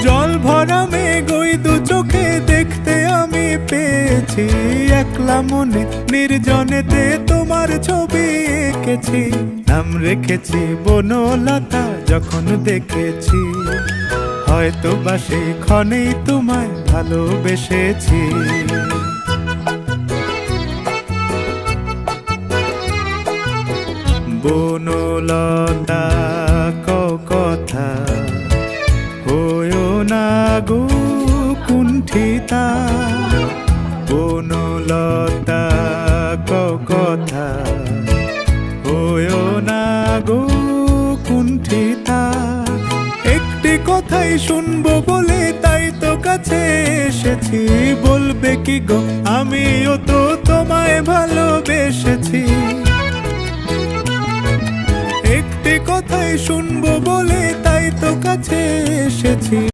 জল ভরা মেঘ ওই দু চোখে দেখতে আমি পেয়েছি, একলা মনে নির্জনেতে তোমার ছবি এঁকেছি। নাম রেখেছি বনলতা যখন দেখেছি, হয়তো বা সেই ক্ষণেই তোমায় ভালোবেসেছি। বনলতা কথা হয়ো না গো কুণ্ঠিতা, বনলতা কথা হয়ো না গো কুণ্ঠিতা। একটি কথাই শুনবো বলে তাই তো কাছে এসেছি, বলবে কি গো আমিও তো তোমায় ভালোবেসেছি। একটি কথাই শুনবো বলে তাই তো কাছে এসেছি।